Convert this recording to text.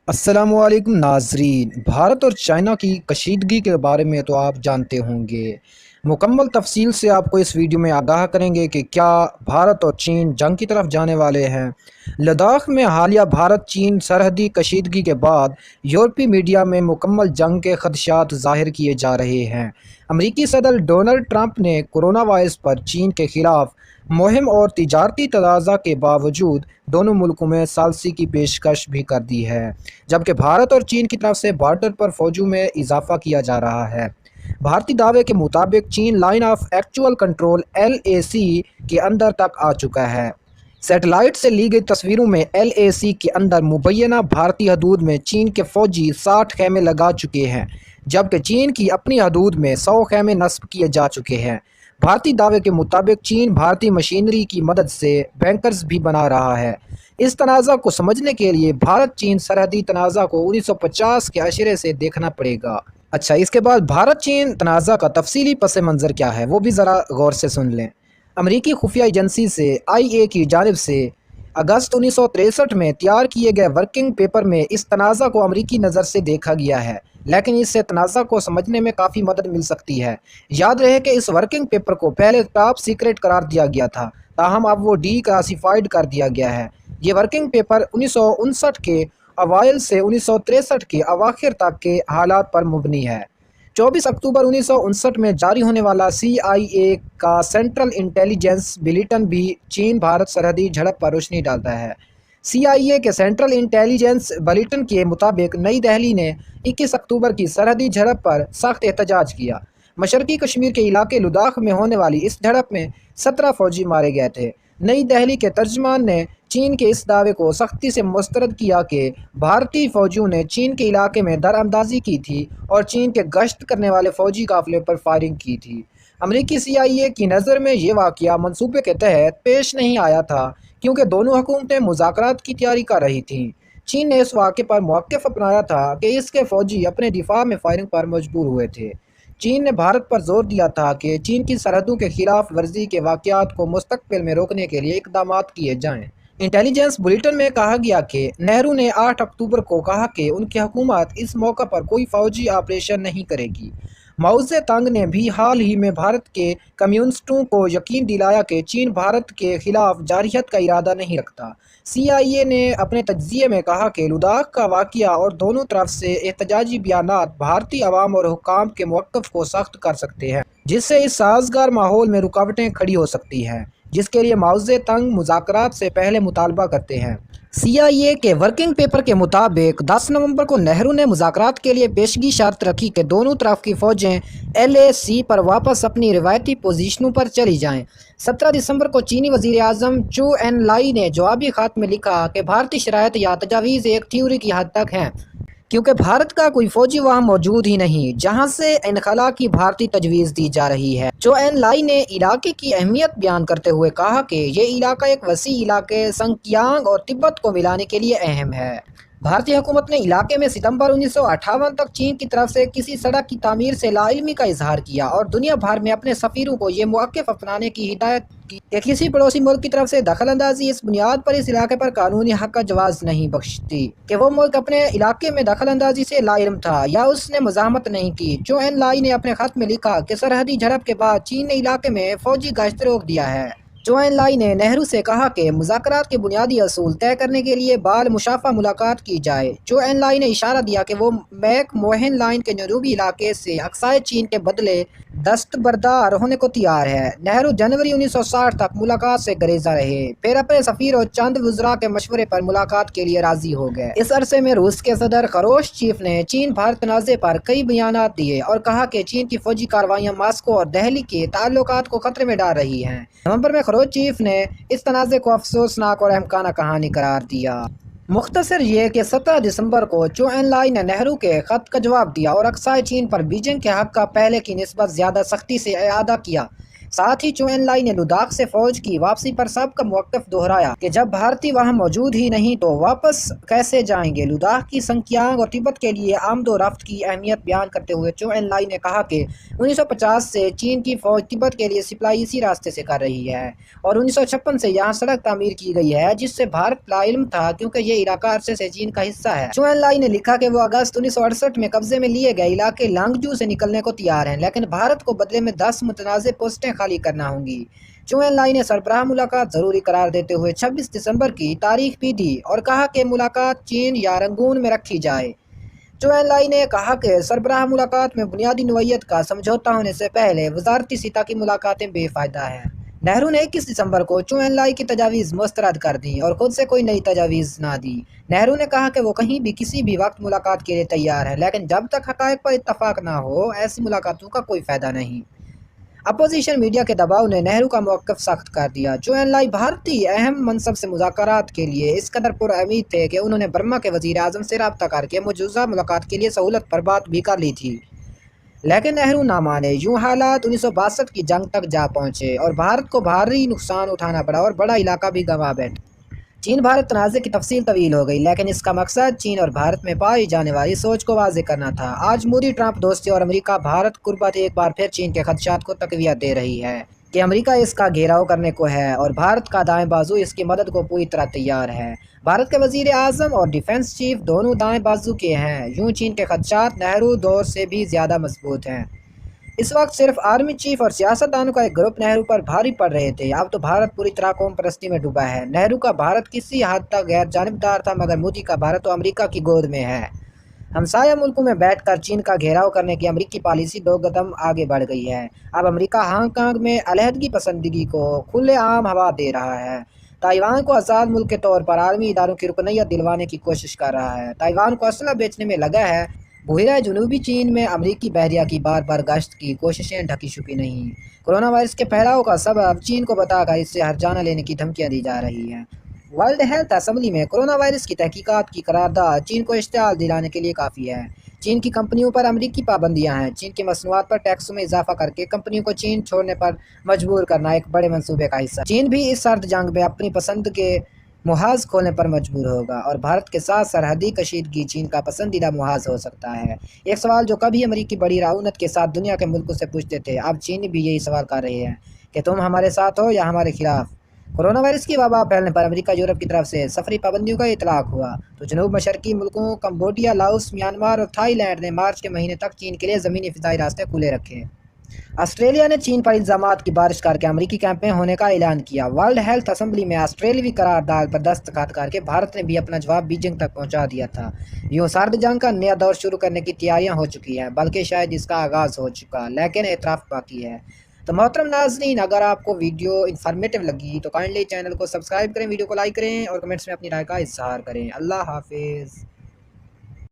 السلام علیکم ناظرین، بھارت اور چائنا کی کشیدگی کے بارے میں تو آپ جانتے ہوں گے۔ مکمل تفصیل سے آپ کو اس ویڈیو میں آگاہ کریں گے کہ کیا بھارت اور چین جنگ کی طرف جانے والے ہیں۔ لداخ میں حالیہ بھارت چین سرحدی کشیدگی کے بعد یورپی میڈیا میں مکمل جنگ کے خدشات ظاہر کیے جا رہے ہیں۔ امریکی صدر ڈونلڈ ٹرمپ نے کورونا وائرس پر چین کے خلاف مہم اور تجارتی تنازع کے باوجود دونوں ملکوں میں ثالثی کی پیشکش بھی کر دی ہے، جبکہ بھارت اور چین کی طرف سے بارڈر پر فوجوں میں اضافہ کیا جا رہا ہے۔ بھارتی دعوے کے مطابق چین line of actual control LAC کے اندر تک آ چکا ہے۔ سیٹلائٹ سے لی گئی تصویروں میں LAC کے اندر مبینہ بھارتی حدود میں چین کے فوجی 60 خیمے لگا چکے ہیں، جبکہ چین کی اپنی حدود میں 100 خیمے نصب کیے جا چکے ہیں۔ بھارتی دعوے کے مطابق چین بھارتی مشینری کی مدد سے بنکرز بھی بنا رہا ہے۔ اس تنازع کو سمجھنے کے لیے بھارت چین سرحدی تنازع کو 1950 کے اشرے سے دیکھنا پڑے گا۔ اچھا، اس کے بعد بھارت چین تنازع کا تفصیلی پس منظر کیا ہے وہ بھی ذرا غور سے سن لیں۔ امریکی خفیہ ایجنسی CIA کی جانب سے اگست 1963 میں تیار کیے گئے ورکنگ پیپر میں اس تنازع کو امریکی نظر سے دیکھا گیا ہے، لیکن اس سے تنازع کو سمجھنے میں کافی مدد مل سکتی ہے۔ یاد رہے کہ اس ورکنگ پیپر کو پہلے ٹاپ سیکرٹ قرار دیا گیا تھا، تاہم اب وہ ڈی کلاسیفائڈ کر دیا گیا ہے۔ یہ ورکنگ پیپر 1959 کے اوائل سے 1963 کے اواخر تک کے حالات پر مبنی ہے۔ 24 اکتوبر 1959 میں جاری ہونے والا CIA کا سینٹرل انٹیلیجنس بلیٹن بھی چین بھارت سرحدی جھڑپ پر روشنی ڈالتا ہے۔ CIA کے سینٹرل انٹیلیجنس بلیٹن کے مطابق نئی دہلی نے 21 اکتوبر کی سرحدی جھڑپ پر سخت احتجاج کیا۔ مشرقی کشمیر کے علاقے لداخ میں ہونے والی اس جھڑپ میں 17 فوجی مارے گئے تھے۔ نئی دہلی کے ترجمان نے چین کے اس دعوے کو سختی سے مسترد کیا کہ بھارتی فوجیوں نے چین کے علاقے میں دراندازی کی تھی اور چین کے گشت کرنے والے فوجی قافلے پر فائرنگ کی تھی۔ امریکی CIA کی نظر میں یہ واقعہ منصوبے کے تحت پیش نہیں آیا تھا، کیونکہ دونوں حکومتیں مذاکرات کی تیاری کر رہی تھیں۔ چین نے اس واقعے پر موقف اپنایا تھا کہ اس کے فوجی اپنے دفاع میں فائرنگ پر مجبور ہوئے تھے۔ چین نے بھارت پر زور دیا تھا کہ چین کی سرحدوں کے خلاف ورزی کے واقعات کو مستقبل میں روکنے کے لیے اقدامات کیے جائیں۔ انٹیلیجنس بلیٹن میں کہا گیا کہ نہرو نے 8 اکتوبر کو کہا کہ ان کی حکومت اس موقع پر کوئی فوجی آپریشن نہیں کرے گی۔ ماؤ زے تونگ نے بھی حال ہی میں بھارت کے کمیونسٹوں کو یقین دلایا کہ چین بھارت کے خلاف جارحیت کا ارادہ نہیں رکھتا۔ CIA نے اپنے تجزیے میں کہا کہ لداخ کا واقعہ اور دونوں طرف سے احتجاجی بیانات بھارتی عوام اور حکام کے موقف کو سخت کر سکتے ہیں، جس سے اس سازگار ماحول میں رکاوٹیں کھڑی ہو سکتی ہیں، جس کے لیے ماؤ زے تونگ مذاکرات سے پہلے مطالبہ کرتے ہیں۔ CIA کے ورکنگ پیپر کے مطابق 10 نومبر کو نہرو نے مذاکرات کے لیے پیشگی شرط رکھی کہ دونوں طرف کی فوجیں LAC پر واپس اپنی روایتی پوزیشنوں پر چلی جائیں۔ 17 دسمبر کو چینی وزیر اعظم چو این لائی نے جوابی خط میں لکھا کہ بھارتی شرائط یا تجاویز ایک تھیوری کی حد تک ہیں، کیونکہ بھارت کا کوئی فوجی وہاں موجود ہی نہیں جہاں سے انخلا کی بھارتی تجویز دی جا رہی ہے۔ چو این لائی نے علاقے کی اہمیت بیان کرتے ہوئے کہا کہ یہ علاقہ ایک وسیع علاقے سنکیانگ اور تبت کو ملانے کے لیے اہم ہے۔ بھارتی حکومت نے علاقے میں ستمبر 1958 تک چین کی طرف سے کسی سڑک کی تعمیر سے لا علمی کا اظہار کیا اور دنیا بھر میں اپنے سفیروں کو یہ موقف اپنانے کی ہدایت کی کہ کسی پڑوسی ملک کی طرف سے دخل اندازی اس بنیاد پر اس علاقے پر قانونی حق کا جواز نہیں بخشتی کہ وہ ملک اپنے علاقے میں دخل اندازی سے لا علم تھا یا اس نے مزاحمت نہیں کی۔ چو این لائی نے اپنے خط میں لکھا کہ سرحدی جھڑپ کے بعد چین نے علاقے میں فوجی گشت روک دیا ہے۔ چو این لائی نے نہرو سے کہا کہ مذاکرات کے بنیادی اصول طے کرنے کے لیے بال مشافہ ملاقات کی جائے۔ چو این لائی نے اشارہ دیا کہ وہ میک موہن لائن کے جنوبی علاقے سے اقصائے چین کے بدلے دستبردار ہونے کو تیار ہے۔ نہرو جنوری 1960 تک ملاقات سے گریزاں رہے، پھر اپنے سفیر اور چند وزراء کے مشورے پر ملاقات کے لیے راضی ہو گئے۔ اس عرصے میں روس کے صدر خروشچیف نے چین بھارت تنازع پر کئی بیانات دیے اور کہا کہ چین کی فوجی کارروائیاں ماسکو اور دہلی کے تعلقات کو خطرے میں ڈال رہی ہیں۔ نومبر میں خروشچیف نے اس تنازع کو افسوسناک اور احمقانہ کہانی قرار دیا۔ مختصر یہ کہ 17 دسمبر کو چو این لائی نے نہرو کے خط کا جواب دیا اور اقصائے چین پر بیجنگ کے حق کا پہلے کی نسبت زیادہ سختی سے اعادہ کیا۔ ساتھ ہی چو این لائی نے لداخ سے فوج کی واپسی پر سب کا موقف دہرایا کہ جب بھارتی وہاں موجود ہی نہیں تو واپس کیسے جائیں گے۔ لداخ کی سنکیانگ اور تبت کے لیے آمد و رفت کی اہمیت بیان کرتے ہوئے چو این لائی نے کہا کہ 1950 سے چین کی فوج تبت کے لیے سپلائی اسی راستے سے کر رہی ہے اور 1956 سے یہاں سڑک تعمیر کی گئی ہے، جس سے بھارت لا علم تھا کیونکہ یہ علاقہ عرصے سے چین کا حصہ ہے۔ چو این لائی نے لکھا کہ وہ اگست 1968 میں قبضے میں لیے گئے علاقے لانگجو سے نکلنے کو تیار ہیں، لیکن بھارت کو بدلے میں 10 متنازع پوسٹیں خالی کرنا ہوں گی۔ چو این لائی نے سربراہ ملاقات ضروری قرار دیتے ہوئے 26 دسمبر کی تاریخ بھی دی اور کہا کہ ملاقات چین یا رنگون میں رکھی جائے۔ چو این لائی نے کہا کہ سربراہ ملاقات میں بنیادی نوعیت کا سمجھوتا ہونے سے پہلے وزارتی سطح کی ملاقاتیں بے فائدہ ہیں۔ نہرو نے 21 دسمبر کو چو این لائی کی تجاویز مسترد کر دیں اور خود سے کوئی نئی تجاویز نہ دی۔ نہرو نے کہا کہ وہ کہیں بھی کسی بھی وقت ملاقات کے لیے تیار ہیں، لیکن جب تک حقائق پر اتفاق نہ ہو ایسی ملاقاتوں کا کوئی فائدہ نہیں۔ اپوزیشن میڈیا کے دباؤ نے نہرو کا موقف سخت کر دیا۔ چو این لائی بھارتی اہم منصب سے مذاکرات کے لیے اس قدر پر امید تھے کہ انہوں نے برما کے وزیر اعظم سے رابطہ کر کے مجوزہ ملاقات کے لیے سہولت پر بات بھی کر لی تھی، لیکن نہرو نہ مانے۔ یوں حالات 1962 کی جنگ تک جا پہنچے اور بھارت کو بھاری نقصان اٹھانا پڑا اور بڑا علاقہ بھی گنوا بیٹھا۔ چین بھارت تنازع کی تفصیل طویل ہو گئی، لیکن اس کا مقصد چین اور بھارت میں پائی جانے والی سوچ کو واضح کرنا تھا۔ آج مودی ٹرمپ دوستی اور امریکہ بھارت قربت ایک بار پھر چین کے خدشات کو تقویت دے رہی ہے کہ امریکہ اس کا گھیراؤ کرنے کو ہے اور بھارت کا دائیں بازو اس کی مدد کو پوری طرح تیار ہے۔ بھارت کے وزیر اعظم اور ڈیفنس چیف دونوں دائیں بازو کے ہیں۔ یوں چین کے خدشات نہرو دور سے بھی زیادہ مضبوط ہیں۔ اس وقت صرف آرمی چیف اور سیاستدانوں کا ایک گروپ نہرو پر بھاری پڑ رہے تھے۔ اب تو بھارت پوری طرح قوم پرستی میں ڈوبا ہے۔ نہرو کا بھارت کسی حد تک غیر جانبدار تھا، مگر مودی کا بھارت تو امریکہ کی گود میں ہے۔ ہمسایہ ملکوں میں بیٹھ کر چین کا گھیراؤ کرنے کی امریکی پالیسی 2 قدم آگے بڑھ گئی ہے۔ اب امریکہ ہانگ کانگ میں علیحدگی پسندگی کو کھلے عام ہوا دے رہا ہے۔ تائیوان کو آزاد ملک کے طور پر عالمی اداروں کی رکنیت دلوانے کی کوشش کر رہا ہے۔ تائیوان کو اسلحہ بیچنے میں لگا ہے۔ بحیرہ جنوبی چین میں امریکی بحریہ کی بار بار گشت کی کوششیں ڈھکی چھپی نہیں۔ کورونا وائرس کے پھیلاؤ کا سبب چین کو بتا کر اس سے ہرجانہ لینے کی دھمکیاں دی جا رہی ہیں۔ ورلڈ ہیلتھ اسمبلی میں کورونا وائرس کی تحقیقات کی قرارداد چین کو اشتعال دلانے کے لیے کافی ہے۔ چین کی کمپنیوں پر امریکی پابندیاں ہیں۔ چین کی مصنوعات پر ٹیکسوں میں اضافہ کر کے کمپنیوں کو چین چھوڑنے پر مجبور کرنا ایک بڑے منصوبے کا حصہ ہے۔ چین بھی اس سرد جنگ میں اپنی پسند کے محاذ کھولنے پر مجبور ہوگا اور بھارت کے ساتھ سرحدی کشیدگی چین کا پسندیدہ محاذ ہو سکتا ہے۔ ایک سوال جو کبھی امریکی بڑی رعونت کے ساتھ دنیا کے ملکوں سے پوچھتے تھے، اب چینی بھی یہی سوال کر رہے ہیں کہ تم ہمارے ساتھ ہو یا ہمارے خلاف۔ کورونا وائرس کی وبا پھیلنے پر امریکہ یورپ کی طرف سے سفری پابندیوں کا اطلاق ہوا تو جنوب مشرقی ملکوں کمبوڈیا، لاؤس، میانمار اور تھائی لینڈ نے مارچ کے مہینے تک چین کے لیے زمینی فضائی راستے کھلے رکھے۔ آسٹریلیا نے چین پر الزامات کی بارش کر کے امریکی کیمپیں ہونے کا اعلان کیا۔ ورلڈ ہیلتھ اسمبلی میں آسٹریلوی قرارداد پر دستخط کر کے بھارت نے بھی اپنا جواب بیجنگ تک پہنچا دیا تھا۔ یوں سرد جنگ کا نیا دور شروع کرنے کی تیاریاں ہو چکی ہیں، بلکہ شاید اس کا آغاز ہو چکا، لیکن اعتراف باقی ہے۔ تو محترم ناظرین، اگر آپ کو ویڈیو انفارمیٹیو لگی تو کائنڈلی چینل کو سبسکرائب کریں، ویڈیو کو لائک کریں اور کمنٹس میں اپنی رائے کا اظہار کریں۔ اللہ حافظ۔